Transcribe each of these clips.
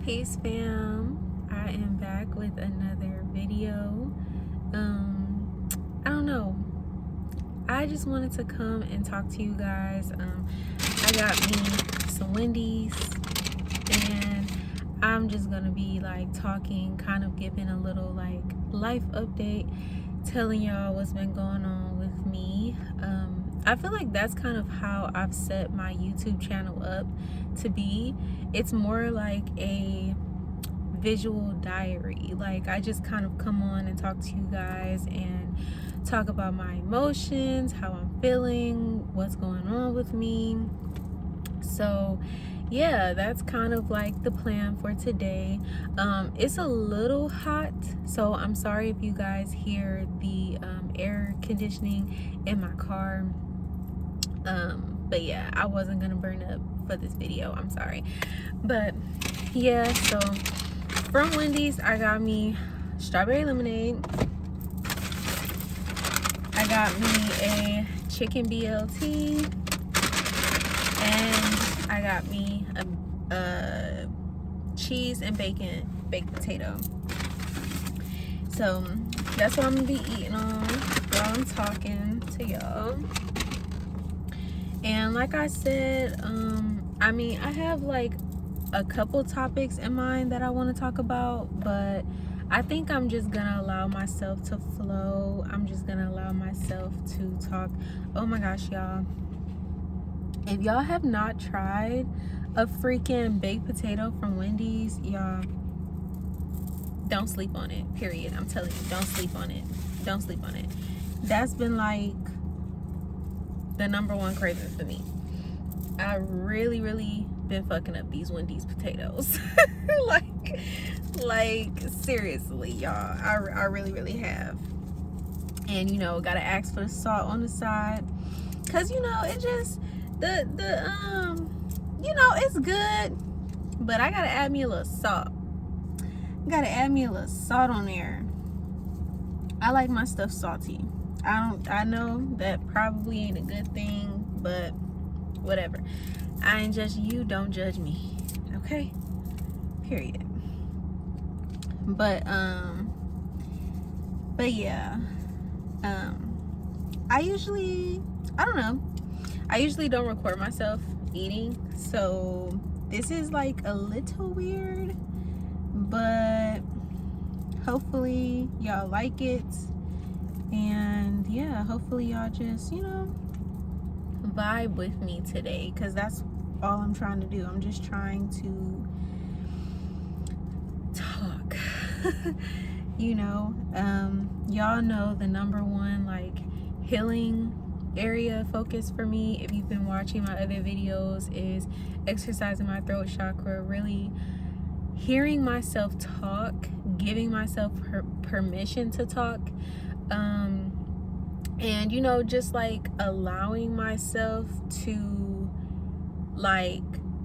Peace fam, I am back with another video. I don't know, I just wanted to come and talk to you guys. I got me some Wendy's and I'm just gonna be like talking, kind of giving a little like life update, telling y'all what's been going on with me. I feel like that's kind of how I've set my YouTube channel up to be. It's more like a visual diary. Like I just kind of come on and talk to you guys and talk about my emotions, how I'm feeling, what's going on with me. So yeah, that's kind of like the plan for today. It's a little hot, so I'm sorry if you guys hear the air conditioning in my car. But yeah, I wasn't gonna burn up for this video, I'm sorry. But yeah, so from Wendy's I got me strawberry lemonade, I got me a chicken BLT, and I got me a cheese and bacon baked potato. So that's what I'm gonna be eating on while I'm talking to y'all. And like I said, I mean, I have like a couple topics in mind that I want to talk about, but I think I'm just gonna allow myself to flow. I'm just gonna allow myself to talk. Oh my gosh, y'all, if y'all have not tried a freaking baked potato from Wendy's, y'all, don't sleep on it, period. I'm telling you, don't sleep on it. Don't sleep on it. That's been like the #1 craving for me. I really been fucking up these Wendy's potatoes. like seriously, y'all, I really have. And you know, gotta ask for the salt on the side, cause you know, it just you know, it's good, but I gotta add me a little salt. Gotta add me a little salt on there. I like my stuff salty. I know that probably ain't a good thing, but whatever. I ain't judging you, don't judge me, okay? Period. But yeah, I usually don't record myself eating, so this is like a little weird, but hopefully y'all like it. And yeah, hopefully y'all just, you know, vibe with me today, because that's all I'm trying to do. I'm just trying to talk. You know, y'all know the #1 like healing area focus for me, if you've been watching my other videos, is exercising my throat chakra, really hearing myself talk, giving myself permission to talk, and you know, just like allowing myself to like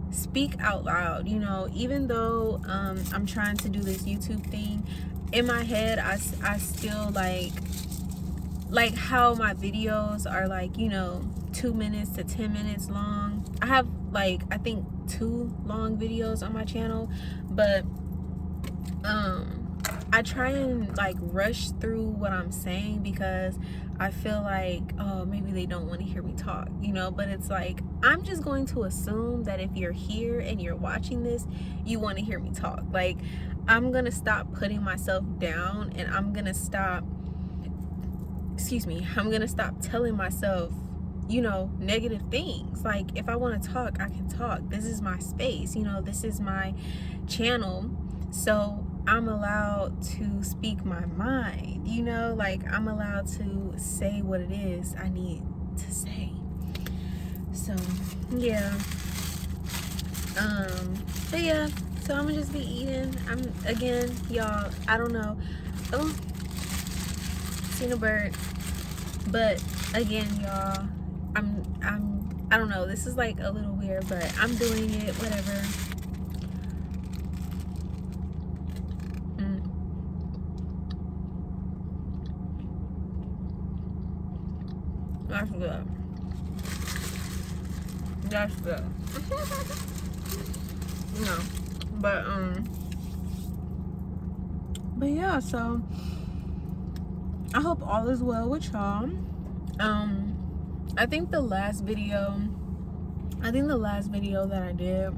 speak out loud. You know, even though I'm trying to do this YouTube thing, in my head I still like how my videos are like, you know, 2 minutes to 10 minutes long. I have like, I think 2 long videos on my channel, but I try and like rush through what I'm saying, because I feel like, oh, maybe they don't want to hear me talk, you know. But it's like, I'm just going to assume that if you're here and you're watching this, you want to hear me talk. Like, I'm gonna stop putting myself down, and I'm gonna stop telling myself, you know, negative things. Like, if I want to talk, I can talk. This is my space, you know, this is my channel, so I'm allowed to speak my mind, you know, like I'm allowed to say what it is I need to say. So yeah, but yeah, so I'm gonna just be eating. Again, y'all, I don't know, oh, seen a bird. But again, y'all, I don't know, this is like a little weird, but I'm doing it, whatever. That's good. That's good. No, but yeah, so I hope all is well with y'all. I think the last video that I did,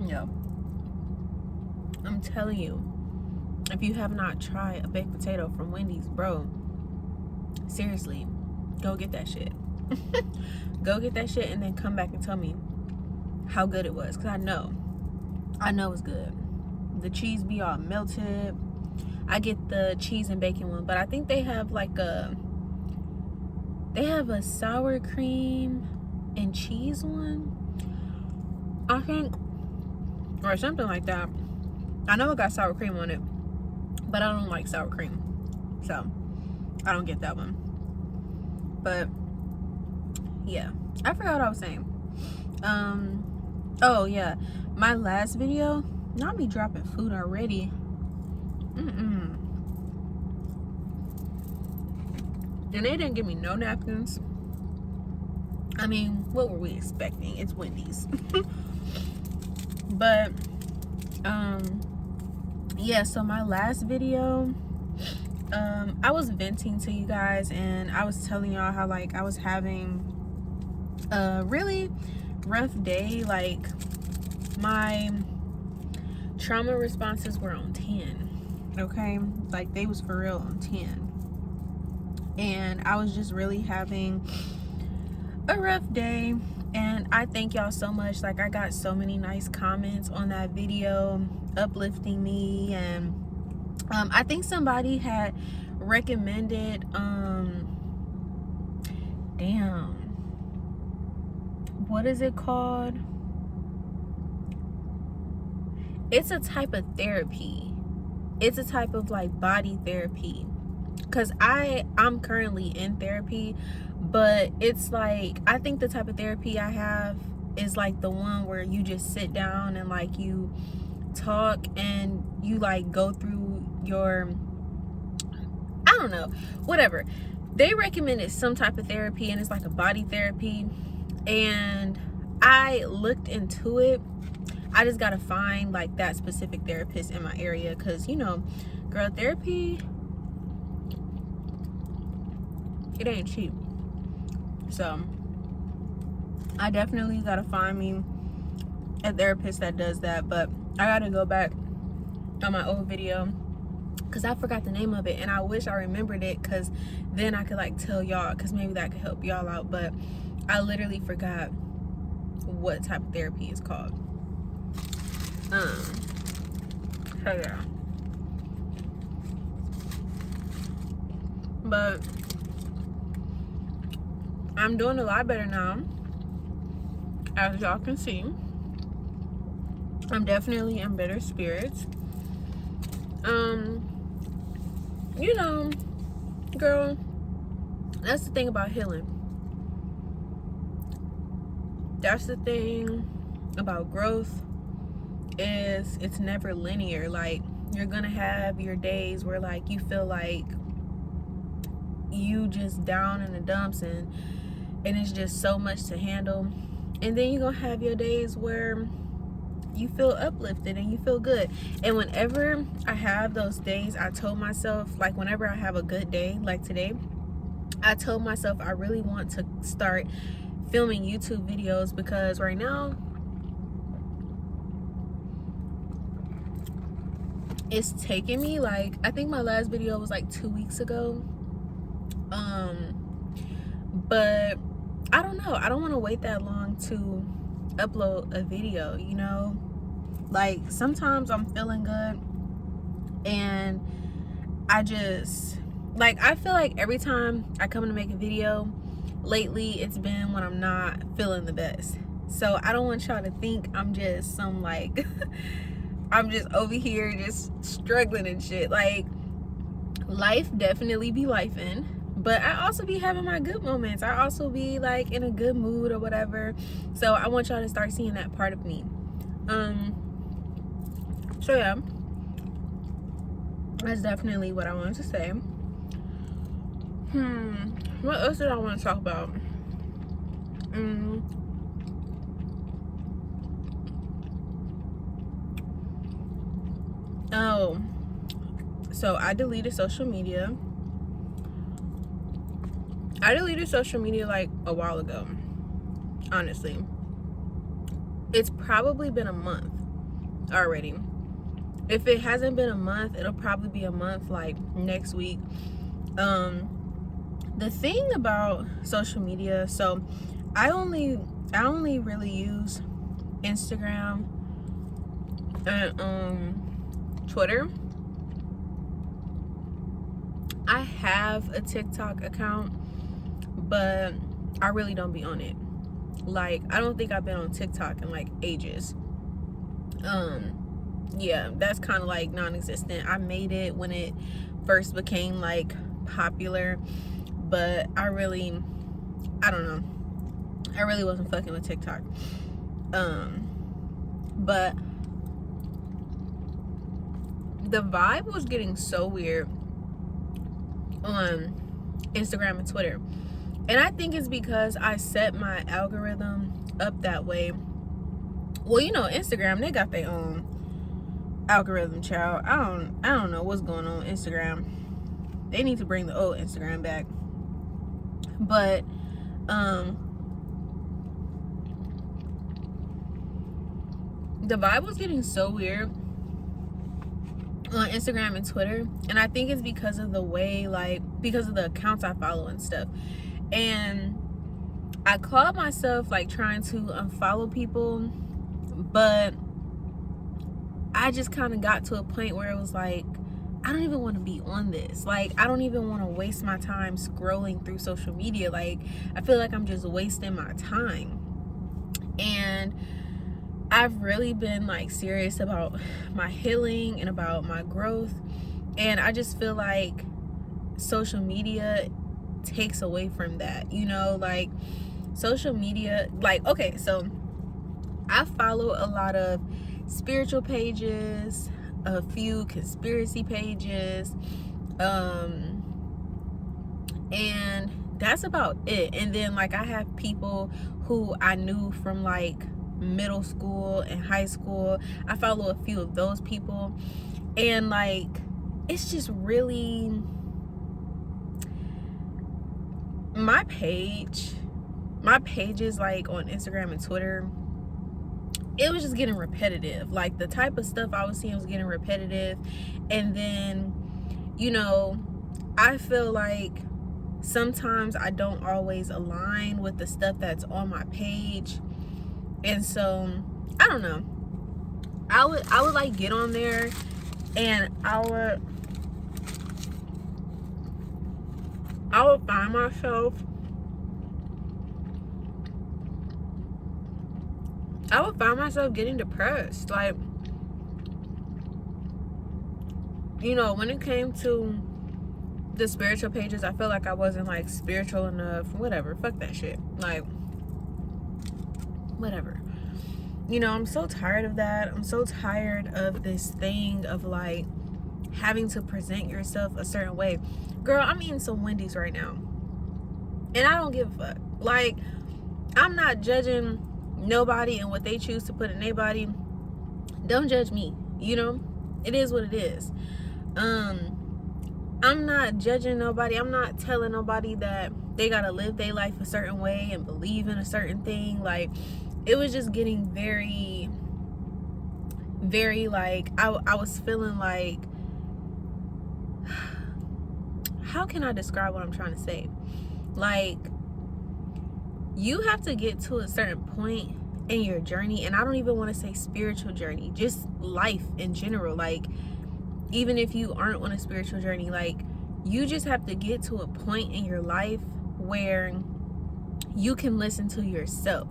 yeah, I'm telling you, if you have not tried a baked potato from Wendy's, bro, seriously, go get that shit. Go get that shit and then come back and tell me how good it was, because I know it's good. The cheese be all melted. I get the cheese and bacon one, but I think they have like a sour cream and cheese one, I think, or something like that. I know it got sour cream on it, but I don't like sour cream, so I don't get that one. But yeah, I forgot what I was saying. Oh yeah, my last video, not me dropping food already. And they didn't give me no napkins. I mean, what were we expecting? It's Wendy's. But yeah, so my last video, I was venting to you guys, and I was telling y'all how like I was having a really rough day. Like my trauma responses were on 10, okay? Like they was for real on 10. And I was just really having a rough day, and I thank y'all so much. Like I got so many nice comments on that video uplifting me, and I think somebody had recommended damn, what is it called? It's a type of therapy. It's a type of like body therapy, because I'm currently in therapy, but it's like, I think the type of therapy I have is like the one where you just sit down and like you talk and you like go through your, I don't know, whatever. They recommended some type of therapy, and it's like a body therapy, and I looked into it. I just gotta find like that specific therapist in my area, because you know, girl, therapy, it ain't cheap. So I definitely gotta find me a therapist that does that. But I gotta go back on my old video, because I forgot the name of it, and I wish I remembered it, because then I could like tell y'all, because maybe that could help y'all out. But I literally forgot what type of therapy is called. So yeah. But I'm doing a lot better now, as y'all can see. I'm definitely in better spirits. You know, girl, that's the thing about healing. That's the thing about growth, is it's never linear. Like, you're gonna have your days where like you feel like you just down in the dumps, and it's just so much to handle. And then you're gonna have your days where you feel uplifted and you feel good. And whenever I have those days, I told myself, like whenever I have a good day like today, I told myself I really want to start filming YouTube videos, because right now it's taking me, like, I think my last video was like 2 weeks ago, but I don't know, I don't want to wait that long to upload a video, you know. Like, sometimes I'm feeling good, and I just, like, I feel like every time I come to make a video lately, it's been when I'm not feeling the best. So I don't want y'all to think I'm just some like I'm just over here just struggling and shit. Like, life definitely be lifing, but I also be having my good moments. I also be like in a good mood or whatever. So I want y'all to start seeing that part of me. So yeah, that's definitely what I wanted to say. What else did I want to talk about? Oh, so I deleted social media. I deleted social media like a while ago, honestly. It's probably been a month already. If it hasn't been a month, it'll probably be a month like next week. The thing about social media, so I only really use Instagram and Twitter. I have a TikTok account, but I really don't be on it. Like, I don't think I've been on TikTok in like ages. Yeah, that's kind of like non-existent. I made it when it first became like popular, but I don't know, I really wasn't fucking with TikTok. But the vibe was getting so weird on Instagram and Twitter, and I think it's because I set my algorithm up that way. Well, you know, Instagram, they got their own algorithm, child. I don't know what's going on with Instagram. They need to bring the old Instagram back. But the vibe was getting so weird on Instagram and Twitter, and I think it's because of the way, like, because of the accounts I follow and stuff. And I caught myself like trying to unfollow people, but I just kind of got to a point where it was like, I don't even want to be on this. Like, I don't even want to waste my time scrolling through social media. Like, I feel like I'm just wasting my time. And I've really been like serious about my healing and about my growth. And I just feel like social media takes away from that, you know? Like, social media, like, okay, so I follow a lot of spiritual pages, a few conspiracy pages, and that's about it. And then like I have people who I knew from like middle school and high school. I follow a few of those people, and like it's just really my pages like on Instagram and Twitter, it was just getting repetitive. Like, the type of stuff I was seeing was getting repetitive. And then, you know, I feel like sometimes I don't always align with the stuff that's on my page. And so, I don't know. I would like get on there, and I would find myself, getting depressed. Like, you know, when it came to the spiritual pages, I felt like I wasn't like spiritual enough. Whatever, fuck that shit. Like, whatever. You know, I'm so tired of that. I'm so tired of this thing of like having to present yourself a certain way. Girl, I'm eating some Wendy's right now, and I don't give a fuck. Like, I'm not judging nobody and what they choose to put in their body. Don't judge me, you know? It is what it is. I'm not judging nobody. I'm not telling nobody that they gotta live their life a certain way and believe in a certain thing. Like, it was just getting very, very like, I was feeling like, how can I describe what I'm trying to say? Like, you have to get to a certain point in your journey, and I don't even want to say spiritual journey, just life in general. Like, even if you aren't on a spiritual journey, like, you just have to get to a point in your life where you can listen to yourself,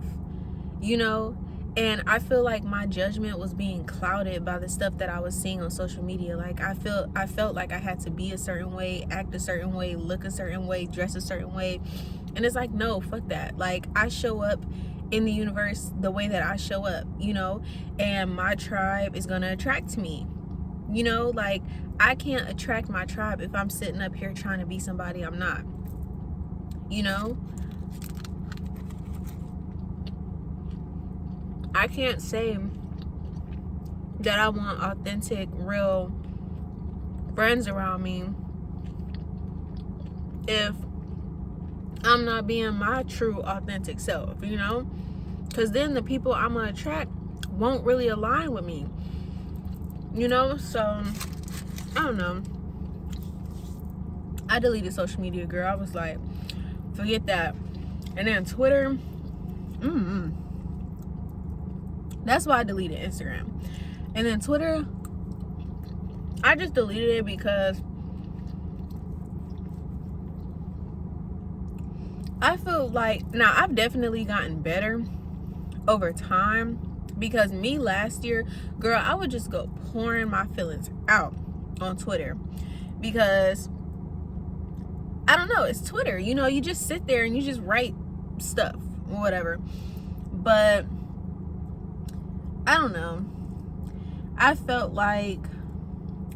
you know? And I feel like my judgment was being clouded by the stuff that I was seeing on social media. Like, I felt like I had to be a certain way, act a certain way, look a certain way, dress a certain way. And it's like, no, fuck that. Like, I show up in the universe the way that I show up, you know? And my tribe is gonna attract me, you know? Like, I can't attract my tribe if I'm sitting up here trying to be somebody I'm not, you know? I can't say that I want authentic, real friends around me if I'm not being my true authentic self, you know? Because then the people I'm gonna attract won't really align with me, you know? So I don't know. I deleted social media, girl. I was like, forget that. And then Twitter, that's why I deleted Instagram. And then Twitter, I just deleted it because I feel like, now I've definitely gotten better over time, because me last year, girl, I would just go pouring my feelings out on Twitter, because I don't know, it's Twitter, you know, you just sit there and you just write stuff or whatever. But I don't know, I felt like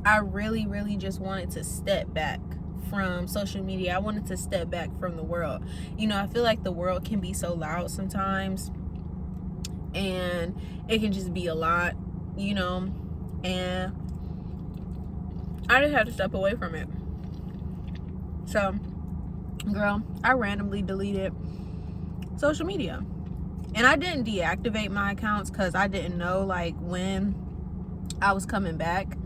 I really just wanted to step back from social media. I wanted to step back from the world. You know, I feel like the world can be so loud sometimes, and it can just be a lot, you know, and I just had to step away from it. So, girl, I randomly deleted social media. And I didn't deactivate my accounts because I didn't know, like, when I was coming back.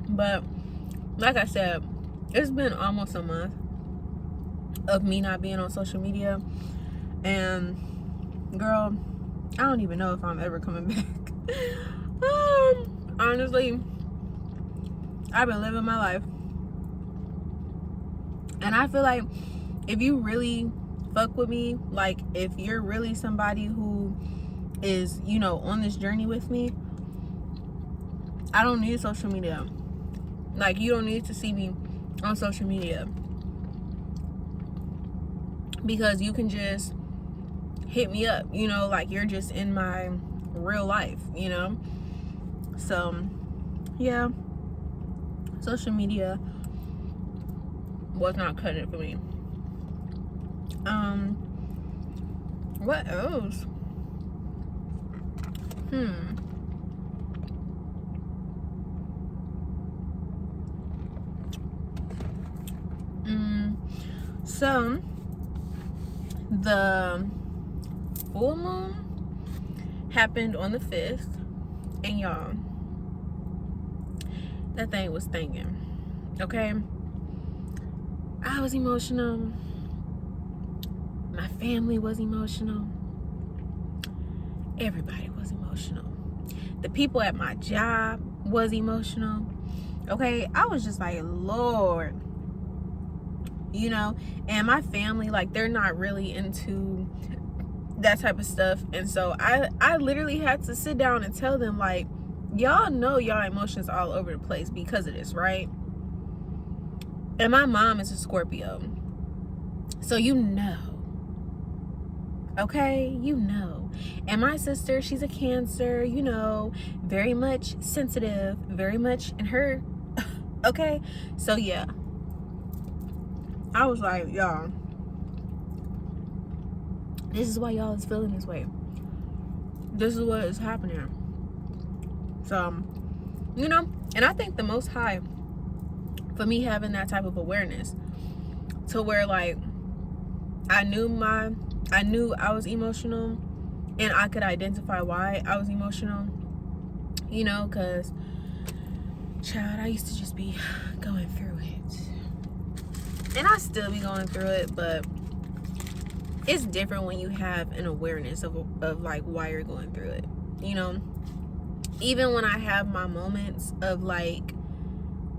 But, like I said, it's been almost a month of me not being on social media. And, girl, I don't even know if I'm ever coming back. Honestly, I've been living my life. And I feel like if you really fuck with me, like if you're really somebody who is, you know, on this journey with me, I don't need social media. Like, you don't need to see me on social media, because you can just hit me up, you know, like you're just in my real life, you know. So yeah, social media was not cutting it for me. What else? So the full moon happened on the 5th, and y'all, that thing was stinging. Okay, I was emotional, my family was emotional, everybody was emotional, the people at my job was emotional. Okay, I was just like, Lord, you know. And my family, like, they're not really into that type of stuff, and so I literally had to sit down and tell them, like, y'all know y'all emotions all over the place because of this, right? And my mom is a Scorpio, so you know, okay, you know. And my sister, she's a Cancer, you know, very much sensitive, very much in her okay. So yeah, I was like, y'all, this is why y'all is feeling this way. This is what is happening. So, you know, and I think the Most High, for me having that type of awareness, to where, like, I knew I was emotional, and I could identify why I was emotional, you know, because, child, I used to just be going through it, and I still be going through it, but it's different when you have an awareness of like why you're going through it, you know. Even when I have my moments of like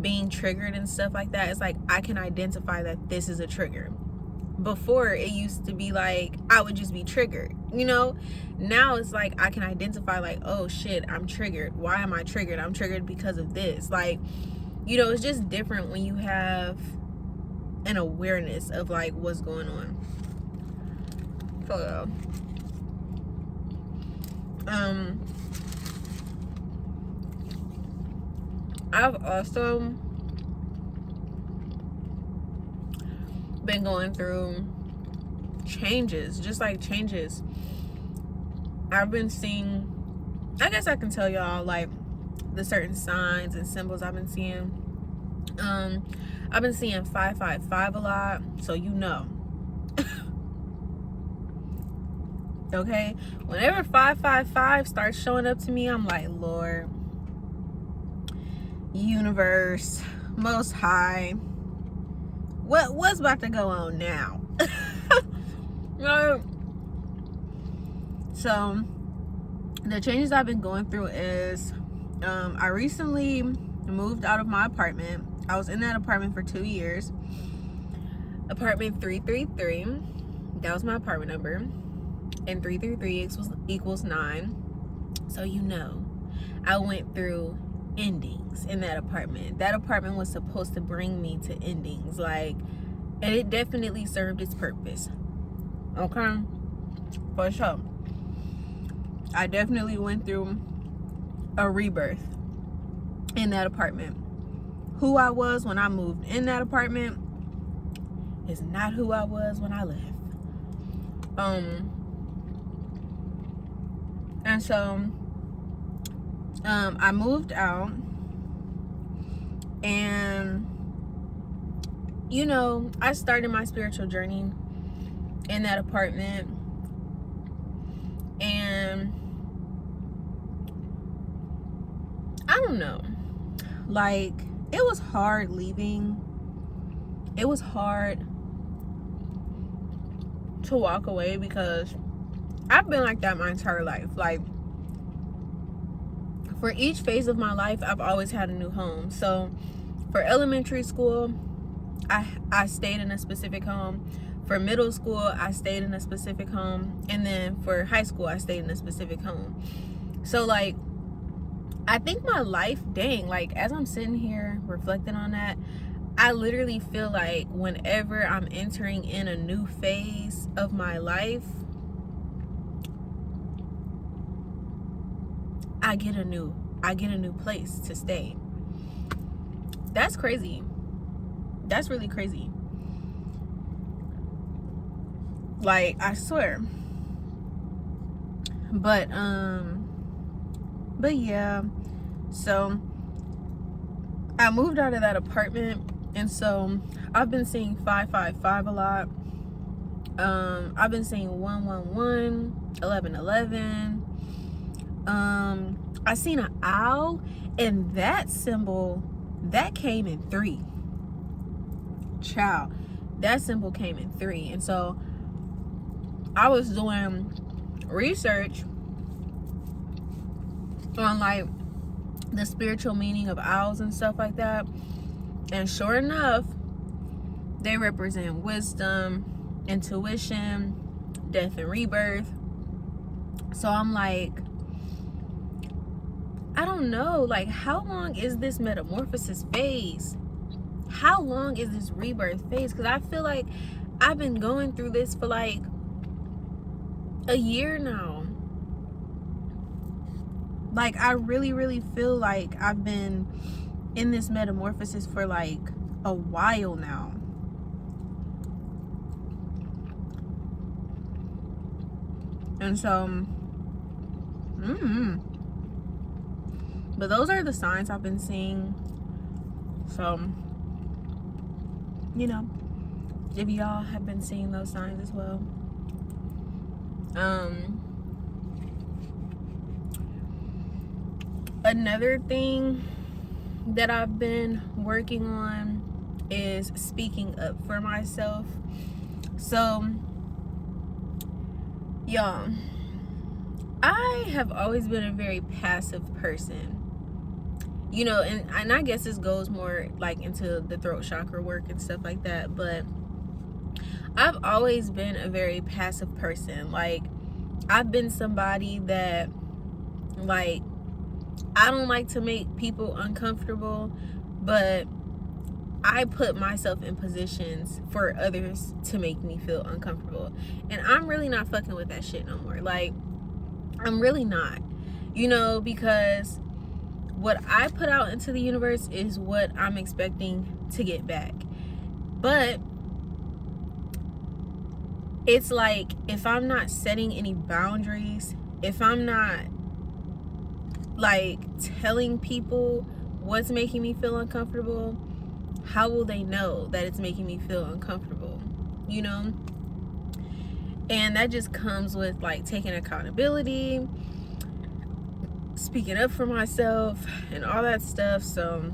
being triggered and stuff like that, it's like I can identify that this is a trigger. Before, it used to be like I would just be triggered, you know. Now it's like I can identify, like, oh shit, I'm triggered. Why am I triggered? I'm triggered because of this. Like, you know, it's just different when you have an awareness of like what's going on. So I've also been going through changes, just like changes I've been seeing, I guess I can tell y'all like the certain signs and symbols I've been seeing. I've been seeing 555 a lot, so you know. Okay, whenever 555 starts showing up to me, I'm like, Lord, universe, most high, what's about to go on now? So the changes I've been going through is I recently moved out of my apartment. I was in that apartment for 2 years. Apartment 333, that was my apartment number, and 333 equals 9. So you know, I went through endings in that apartment. That apartment was supposed to bring me to endings, like, and it definitely served its purpose. Okay, for sure. I definitely went through a rebirth in that apartment. Who I was when I moved in that apartment is not who I was when I left. And so I moved out, and you know, I started my spiritual journey in that apartment, and I don't know, like, it was hard leaving. It was hard to walk away because I've been like that my entire life. Like, for each phase of my life, I've always had a new home. So for elementary school, I stayed in a specific home. For middle school, I stayed in a specific home. And then for high school, I stayed in a specific home. So like, I think my life, dang, like as I'm sitting here reflecting on that, I literally feel like whenever I'm entering in a new phase of my life, I get a new place to stay. That's crazy. That's really crazy. Like, I swear. But yeah. So I moved out of that apartment, and so I've been seeing 555 a lot. I've been seeing 111, 1111. I seen an owl, and that symbol, that came in 3. Child, that symbol came in 3. And so I was doing research on like the spiritual meaning of owls and stuff like that, and sure enough, they represent wisdom, intuition, death and rebirth. So I'm like, I don't know, like, how long is this metamorphosis phase? How long is this rebirth phase? Because I feel like I've been going through this for like a year now. Like, I really feel like I've been in this metamorphosis for like a while now. And so but those are the signs I've been seeing. So, you know, if y'all have been seeing those signs as well. Another thing that I've been working on is speaking up for myself. So, y'all, I have always been a very passive person. You know, and I guess this goes more like into the throat chakra work and stuff like that, but I've always been a very passive person. Like, I've been somebody that, like, I don't like to make people uncomfortable, but I put myself in positions for others to make me feel uncomfortable. And I'm really not fucking with that shit no more. Like, I'm really not. You know, because what I put out into the universe is what I'm expecting to get back. But it's like, if I'm not setting any boundaries if I'm not like telling people what's making me feel uncomfortable, how will they know that it's making me feel uncomfortable? You know? And that just comes with like taking accountability, speaking up for myself, and all that stuff. So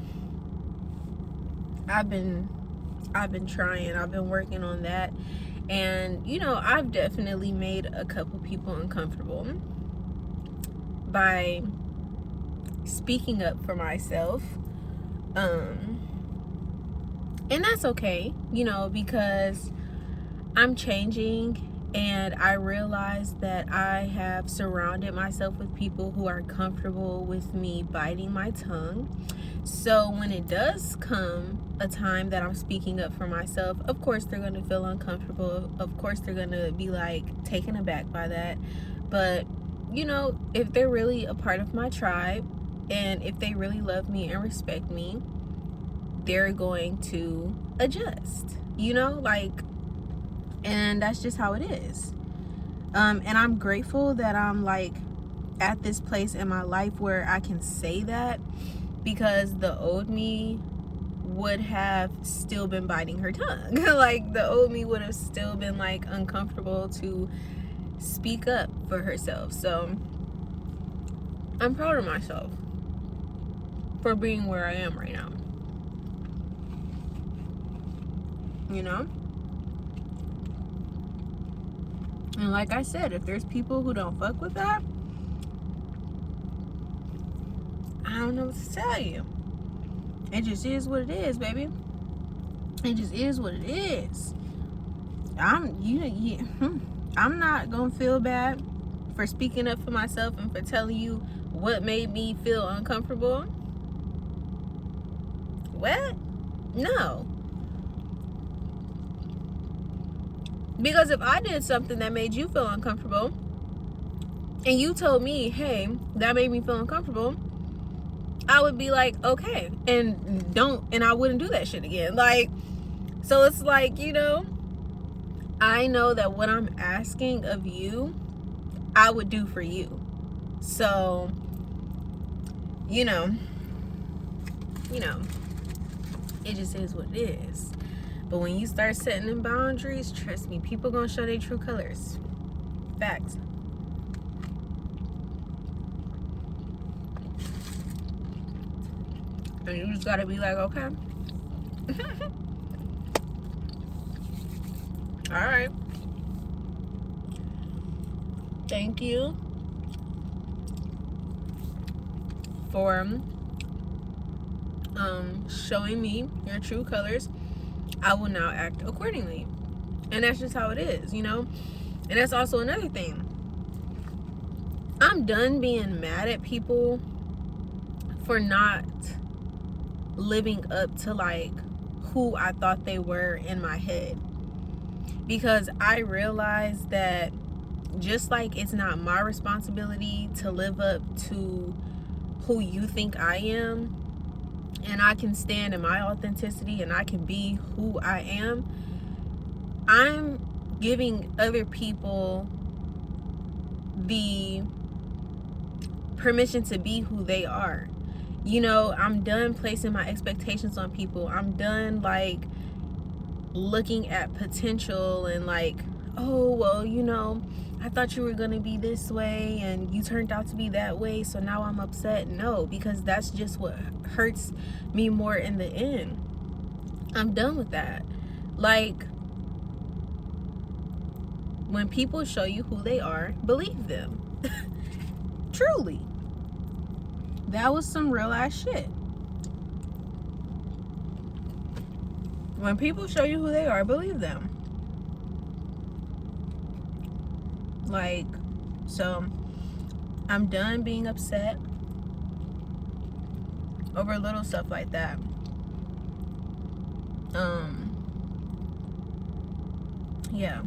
I've been trying, I've been working on that. And you know, I've definitely made a couple people uncomfortable by speaking up for myself. And that's okay, you know, because I'm changing, and I realize that I have surrounded myself with people who are comfortable with me biting my tongue. So when it does come a time that I'm speaking up for myself, of course they're going to feel uncomfortable. Of course they're going to be like taken aback by that. But you know, if they're really a part of my tribe, and if they really love me and respect me, they're going to adjust, you know, like, and that's just how it is. And I'm grateful that I'm like at this place in my life where I can say that, because the old me would have still been biting her tongue. Like the old me would have still been like uncomfortable to speak up for herself. So I'm proud of myself for being where I am right now, you know? And like I said, if there's people who don't fuck with that, I don't know what to tell you. It just is what it is, baby. It just is what it is. I'm not gonna feel bad for speaking up for myself and for telling you what made me feel uncomfortable. What? No. Because if I did something that made you feel uncomfortable, and you told me, hey, that made me feel uncomfortable, I would be like, okay, and I wouldn't do that shit again. Like, so it's like, you know, I know that what I'm asking of you, I would do for you. So, you know, it just is what it is. But when you start setting them boundaries, trust me, people gonna show their true colors. Facts. And you just gotta be like, okay. All right. Thank you for showing me your true colors. I will now act accordingly. And that's just how it is, you know? And that's also another thing. I'm done being mad at people for not living up to like who I thought they were in my head. Because I realized that just like it's not my responsibility to live up to who you think I am, and I can stand in my authenticity and I can be who I am, I'm giving other people the permission to be who they are. You know, I'm done placing my expectations on people. I'm done like looking at potential and like, oh, well, you know, I thought you were gonna be this way and you turned out to be that way, so now I'm upset. No, because that's just what hurts me more in the end. I'm done with that. Like, when people show you who they are, believe them. Truly. That was some real ass shit. When people show you who they are, believe them. Like, so I'm done being upset over little stuff like that. Yeah.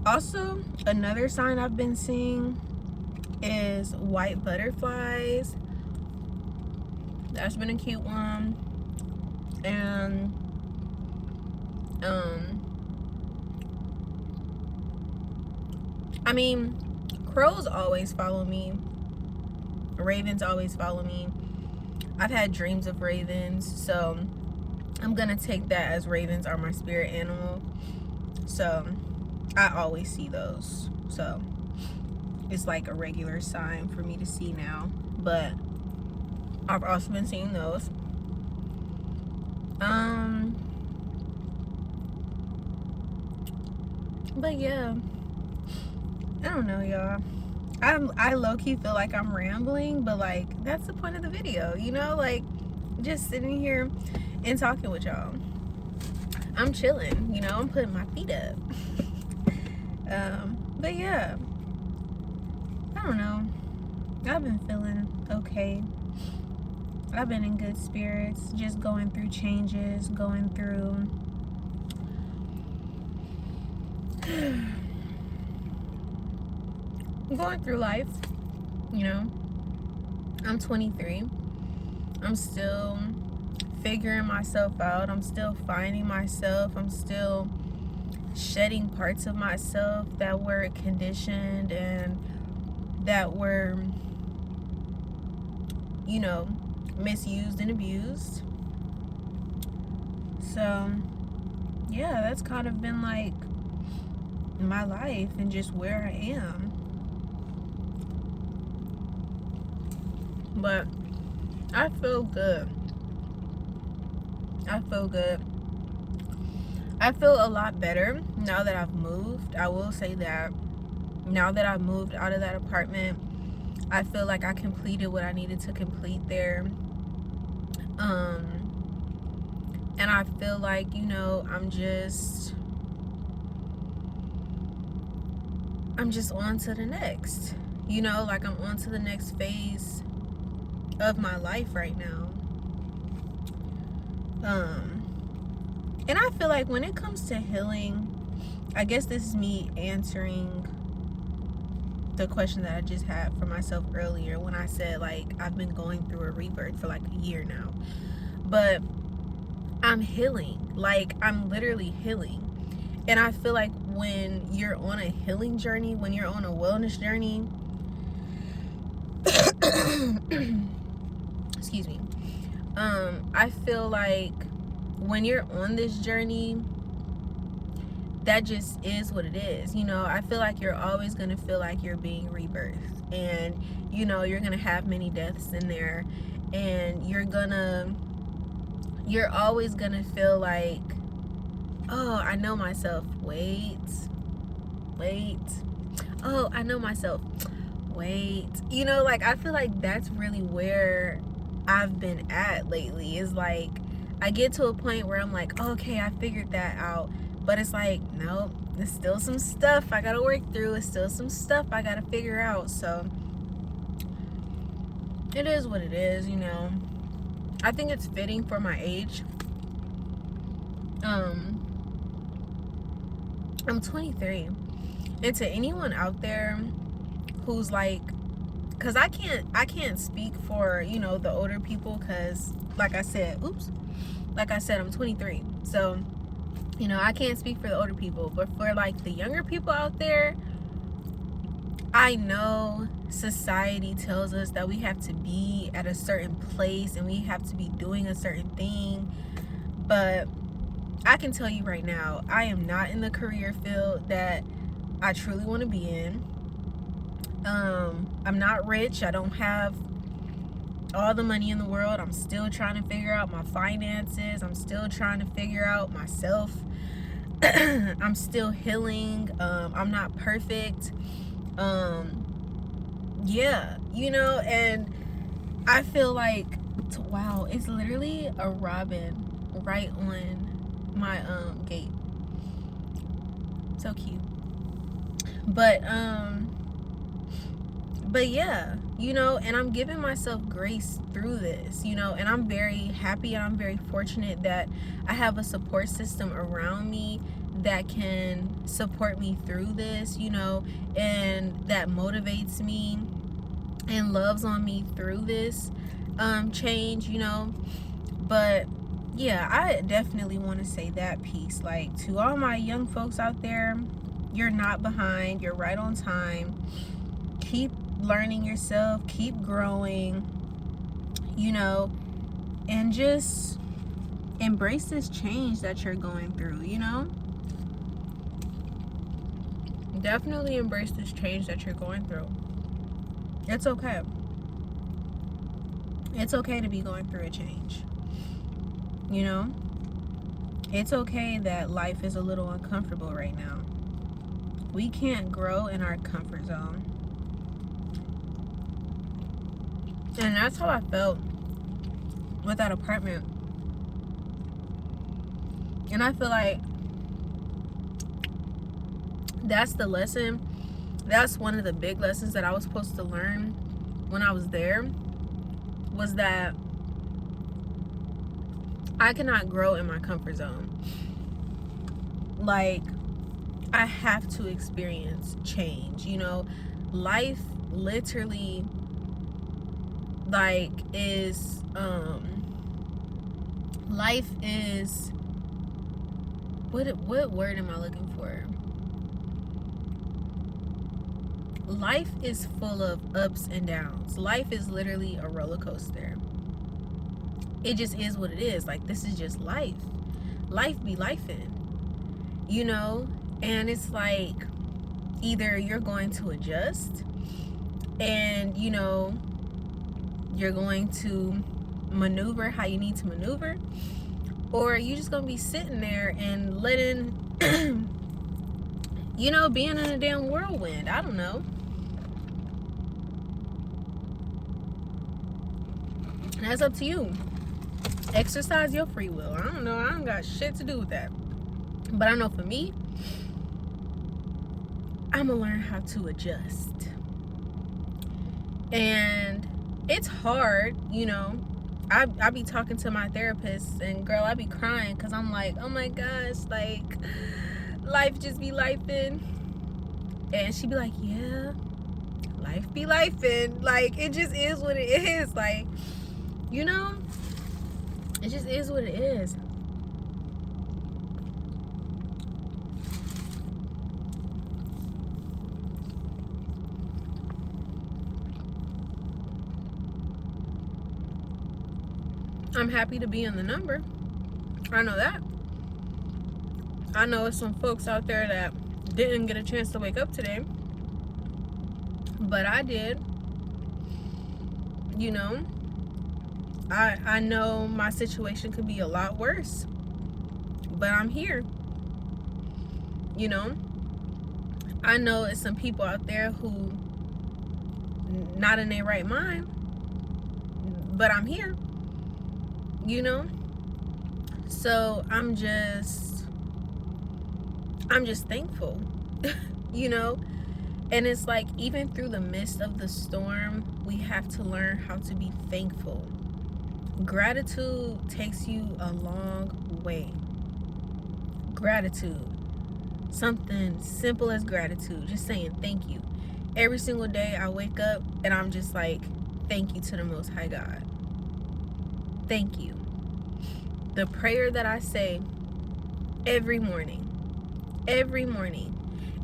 Also, another sign I've been seeing is white butterflies. That's been a cute one. And I mean, crows always follow me. Ravens always follow me. I've had dreams of ravens, so I'm gonna take that as ravens are my spirit animal. So I always see those, so it's like a regular sign for me to see now. But I've also been seeing those. But yeah, I don't know, y'all. I low-key feel like I'm rambling, but like that's the point of the video, you know, like just sitting here and talking with y'all. I'm chilling, you know, I'm putting my feet up. But yeah, I don't know, I've been feeling okay. I've been in good spirits, just going through changes, going through life, you know. I'm 23. I'm still figuring myself out. I'm still finding myself. I'm still shedding parts of myself that were conditioned and that were, you know, misused and abused. So yeah, that's kind of been like my life and just where I am. But I feel good. I feel good. I feel a lot better now that I've moved. I will say that now that I've moved out of that apartment, I feel like I completed what I needed to complete there. And I feel like, you know, I'm just on to the next, you know, like I'm on to the next phase of my life right now. And I feel like when it comes to healing, I guess this is me answering the question that I just had for myself earlier when I said like I've been going through a rebirth for like a year now, but I'm healing. Like I'm literally healing. And I feel like when you're on a healing journey, when you're on a wellness journey, excuse me, I feel like when you're on this journey, that just is what it is. You know, I feel like you're always going to feel like you're being rebirthed, and you know, you're going to have many deaths in there, and you're always going to feel like, oh, I know myself. Wait. Oh, I know myself. Wait. You know, like I feel like that's really where I've been at lately. Is like I get to a point where I'm like, okay, I figured that out. But it's like, nope, there's still some stuff I gotta work through. It's still some stuff I gotta figure out. So it is what it is, you know. I think it's fitting for my age. I'm 23. And to anyone out there who's like, because I can't speak for, you know, the older people, because like I said, I'm 23. So, you know, I can't speak for the older people, but for like the younger people out there, I know society tells us that we have to be at a certain place and we have to be doing a certain thing, but I can tell you right now, I am not in the career field that I truly want to be in. I'm not rich. I don't have all the money in the world. I'm still trying to figure out my finances. I'm still trying to figure out myself. I'm still healing. I'm not perfect. Yeah, you know, and I feel like, wow, it's literally a robin right on my gate. So cute. But yeah, you know, and I'm giving myself grace through this, you know, and I'm very happy and I'm very fortunate that I have a support system around me that can support me through this, you know, and that motivates me and loves on me through this change, you know. But yeah, I definitely want to say that piece, like, to all my young folks out there, you're not behind, you're right on time. keep learning yourself, keep growing, you know, and just embrace this change that you're going through, you know. Definitely embrace this change that you're going through. It's okay. It's okay to be going through a change, you know. It's okay that life is a little uncomfortable right now. We can't grow in our comfort zone. And that's how I felt with that apartment. And I feel like that's the lesson. That's one of the big lessons that I was supposed to learn when I was there, was that I cannot grow in my comfort zone. Like, I have to experience change, you know. Life literally, like, is life is, what word am I looking for? Life is full of ups and downs. Life is literally a roller coaster. It just is what it is. Like, this is just life. Life be lifing, you know. And it's like, either you're going to adjust and, you know, you're going to maneuver how you need to maneuver, or you're just gonna be sitting there and letting you know, being in a damn whirlwind. I don't know. That's up to you. Exercise your free will. I don't know. I don't got shit to do with that. But I know for me, I'm gonna learn how to adjust. And it's hard, you know. I be talking to my therapist, and girl, I be crying because I'm like, oh my gosh, like, life just be lifing. And she be like, yeah, life be lifing. Like, it just is what it is. Like, you know, it just is what it is. I'm happy to be in the number. I know that. I know some folks out there that didn't get a chance to wake up today, but I did. You know, I know my situation could be a lot worse, but I'm here. You know, I know it's some people out there who not in their right mind, but I'm here. You know, so I'm just thankful. You know, and it's like, even through the midst of the storm, we have to learn how to be thankful. Gratitude takes you a long way. Gratitude, something simple as gratitude, just saying thank you. Every single day I wake up and I'm just like, thank you to the Most High God. Thank you. The prayer that I say every morning,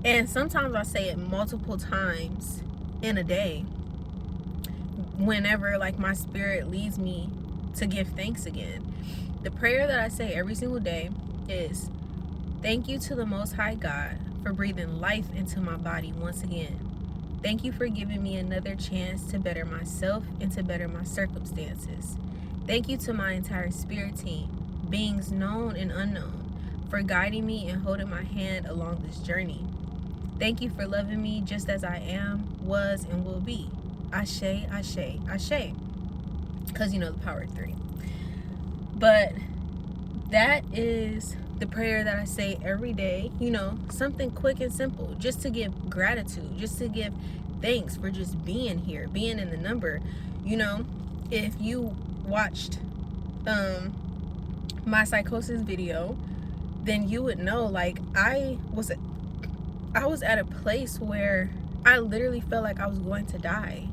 and sometimes I say it multiple times in a day, whenever like my spirit leads me to give thanks again. The prayer that I say every single day is, thank you to the Most High God for breathing life into my body once again. Thank you for giving me another chance to better myself and to better my circumstances. Thank you to my entire spirit team, beings known and unknown, for guiding me and holding my hand along this journey. Thank you for loving me just as I am, was, and will be. Ashe, ashe, ashe. Because you know the power of 3. But that is the prayer that I say every day. You know, something quick and simple, just to give gratitude, just to give thanks for just being here, being in the number. You know, if you watched my psychosis video, then you would know, like, I was at a place where I literally felt like I was going to die.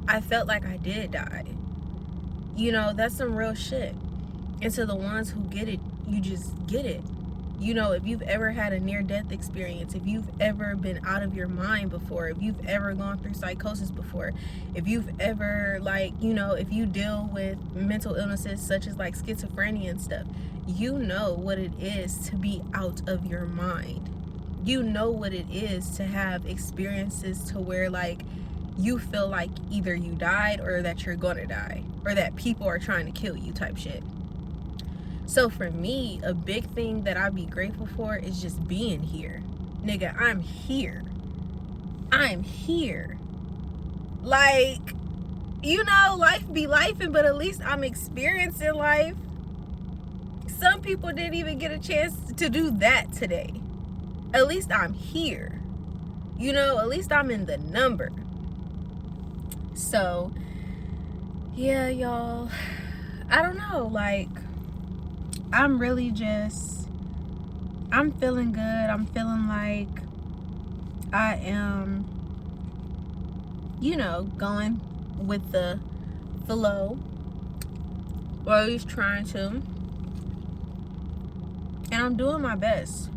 I felt like I did die. You know, that's some real shit. And to the ones who get it, you just get it. You know, if you've ever had a near-death experience, if you've ever been out of your mind before, if you've ever gone through psychosis before, if you've ever, like, you know, if you deal with mental illnesses such as like schizophrenia and stuff, you know what it is to be out of your mind. You know what it is to have experiences to where, like, you feel like either you died or that you're gonna die or that people are trying to kill you type shit. So for me, a big thing that I'd be grateful for is just being here. Nigga, I'm here. I'm here. Like, you know, life be lifing, but at least I'm experiencing life. Some people didn't even get a chance to do that today. At least I'm here. You know, at least I'm in the number. So, yeah, y'all. I don't know, like, I'm really just, I'm feeling good. I'm feeling like I am, you know, going with the flow, or at least trying to, and I'm doing my best.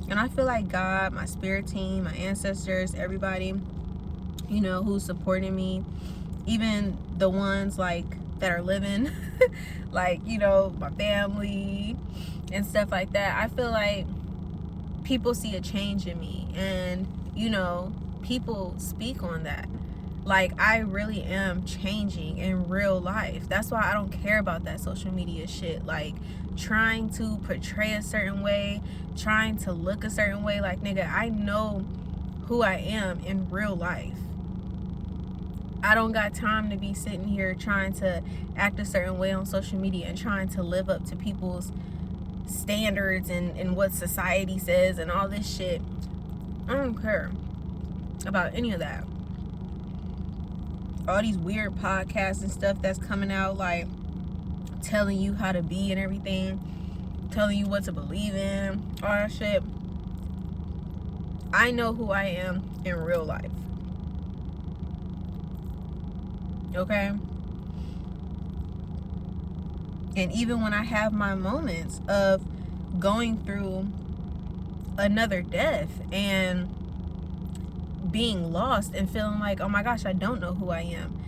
And I feel like God, my spirit team, my ancestors, everybody, you know, who's supporting me, even the ones like that are living, like, you know, my family and stuff like that. I feel like people see a change in me, and, you know, people speak on that. Like, I really am changing in real life. That's why I don't care about that social media shit. Like, trying to portray a certain way, trying to look a certain way. Like, nigga, I know who I am in real life. I don't got time to be sitting here trying to act a certain way on social media and trying to live up to people's standards and what society says and all this shit. I don't care about any of that. All these weird podcasts and stuff that's coming out, like telling you how to be and everything, telling you what to believe in, all that shit. I know who I am in real life. Okay? And even when I have my moments of going through another death and being lost and feeling like, oh my gosh, I don't know who I am,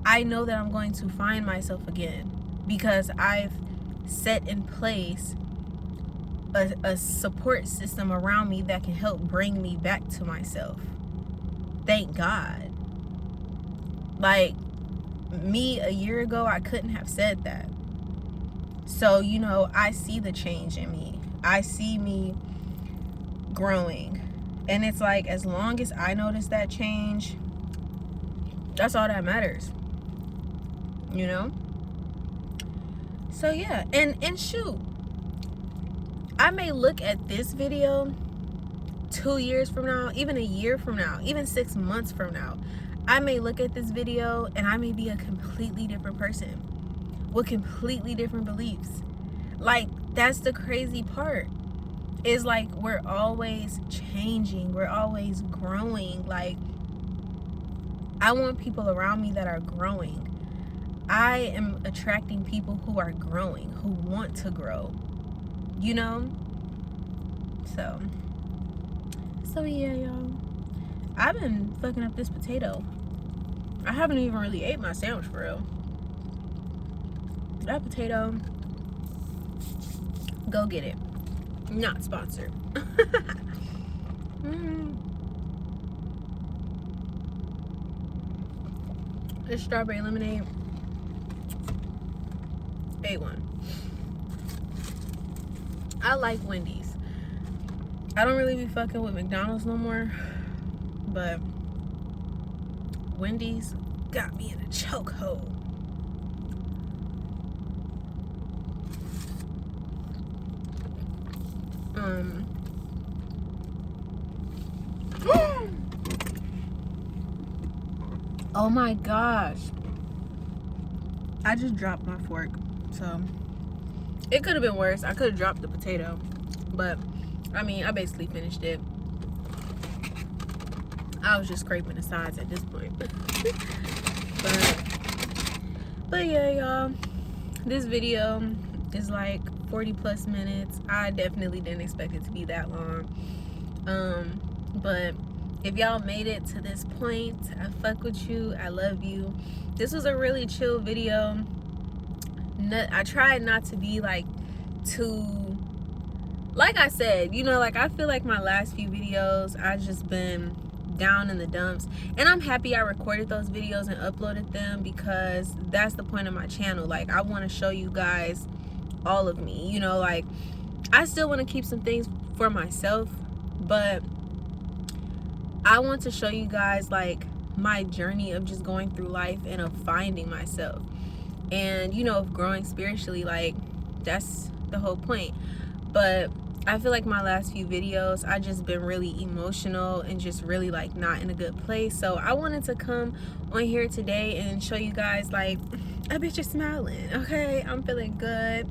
I know that I'm going to find myself again, because I've set in place a support system around me that can help bring me back to myself. Thank God. Like, me a year ago, I couldn't have said that. So, you know, I see the change in me. I see me growing. And it's like, as long as I notice that change, that's all that matters. You know? So, yeah. And shoot, I may look at this video 2 years from now, even a year from now, even 6 months from now. I may look at this video and I may be a completely different person with completely different beliefs. Like, that's the crazy part. Is like, we're always changing. We're always growing. Like, I want people around me that are growing. I am attracting people who are growing, who want to grow. You know? So yeah, y'all. I've been fucking up this potato. I haven't even really ate my sandwich for real. That potato, go get it. Not sponsored. This strawberry lemonade, A1. I like Wendy's. I don't really be fucking with McDonald's no more, but Wendy's got me in a chokehold. Oh my gosh, I just dropped my fork, so it could have been worse. I could have dropped the potato, but I mean, I basically finished it. I was just scraping the sides at this point. but yeah, y'all, this video is like 40+ minutes. I definitely didn't expect it to be that long. But if y'all made it to this point, I fuck with you. I love you. This was a really chill video. I tried not to be like too, like I said, you know, like I feel like my last few videos I just been down in the dumps, and I'm happy I recorded those videos and uploaded them, because that's the point of my channel. Like, I want to show you guys all of me, you know. Like, I still want to keep some things for myself, but I want to show you guys like my journey of just going through life and of finding myself, and, you know, of growing spiritually. Like, that's the whole point. But I feel like my last few videos, I just been really emotional and just really like not in a good place. So I wanted to come on here today and show you guys like, I bet you're smiling, okay? I'm feeling good.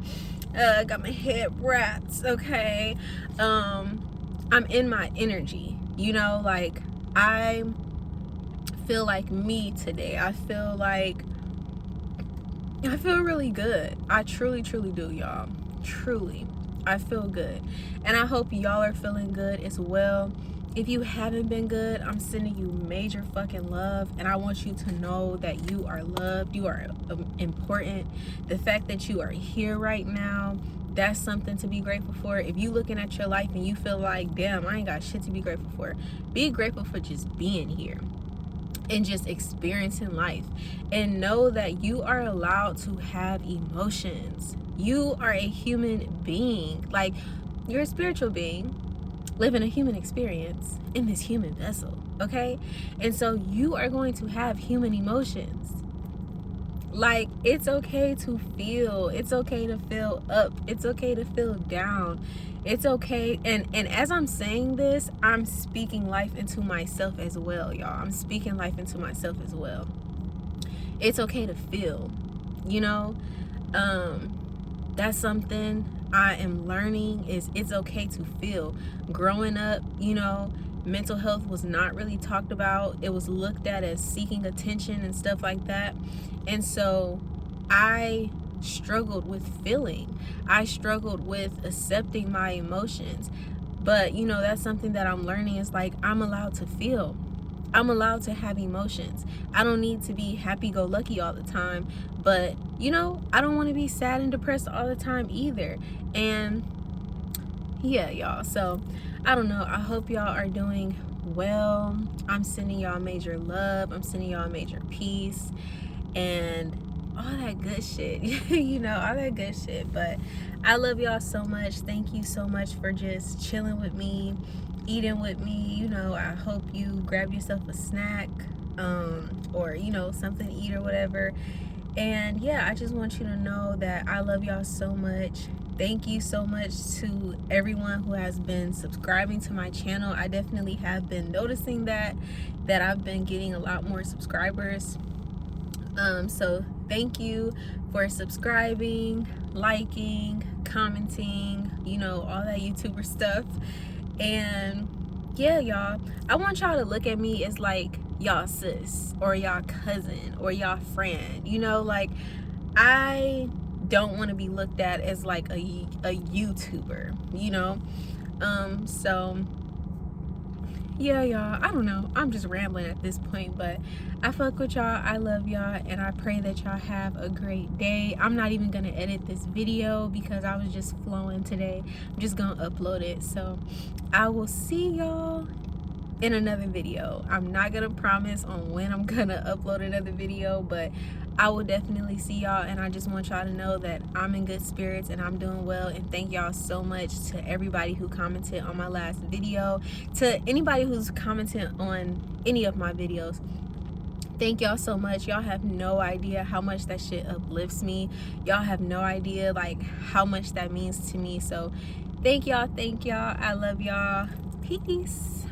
Got my head wrapped, okay? I'm in my energy, you know, like I feel like me today. I feel really good. I truly do, y'all. Truly. I feel good, and I hope y'all are feeling good as well. If you haven't been good, I'm sending you major fucking love, and I want you to know that you are loved. You are important. The fact that you are here right now, that's something to be grateful for. If you looking at your life and you feel like, damn, I ain't got shit to be grateful for, be grateful for just being here and just experiencing life, and know that you are allowed to have emotions. You are a human being. Like, you're a spiritual being living a human experience in this human vessel, okay? And so you are going to have human emotions. Like, it's okay to feel. It's okay to feel up. It's okay to feel down. It's okay. And as I'm saying this, I'm speaking life into myself as well, y'all. I'm speaking life into myself as well. It's okay to feel, you know? That's something I am learning, is it's okay to feel. Growing up, you know, mental health was not really talked about. It was looked at as seeking attention and stuff like that. And so I struggled with feeling. I struggled with accepting my emotions. But, you know, that's something that I'm learning, is like, I'm allowed to feel. I'm allowed to have emotions. I don't need to be happy-go-lucky all the time, but, you know, I don't want to be sad and depressed all the time either. And yeah, y'all, so I don't know. I hope y'all are doing well. I'm sending y'all major love. I'm sending y'all major peace and all that good shit. You know, all that good shit. But I love y'all so much. Thank you so much for just chilling with me, eating with me. You know, I hope you grab yourself a snack, or, you know, something to eat or whatever. And yeah, I just want you to know that I love y'all so much. Thank you so much to everyone who has been subscribing to my channel. I definitely have been noticing that I've been getting a lot more subscribers. So thank you for subscribing, liking, commenting, you know, all that YouTuber stuff. And yeah, y'all, I want y'all to look at me as like y'all sis or y'all cousin or y'all friend, you know. Like, I don't want to be looked at as like a YouTuber, you know. So yeah, y'all, I don't know, I'm just rambling at this point, but I fuck with y'all. I love y'all, and I pray that y'all have a great day. I'm not even gonna edit this video because I was just flowing today. I'm just gonna upload it. So I will see y'all in another video. I'm not gonna promise on when I'm gonna upload another video, but I will definitely see y'all. And I just want y'all to know that I'm in good spirits and I'm doing well. And thank y'all so much to everybody who commented on my last video, to anybody who's commented on any of my videos. Thank y'all so much. Y'all have no idea how much that shit uplifts me. Y'all have no idea like how much that means to me. So thank y'all. I love y'all. Peace.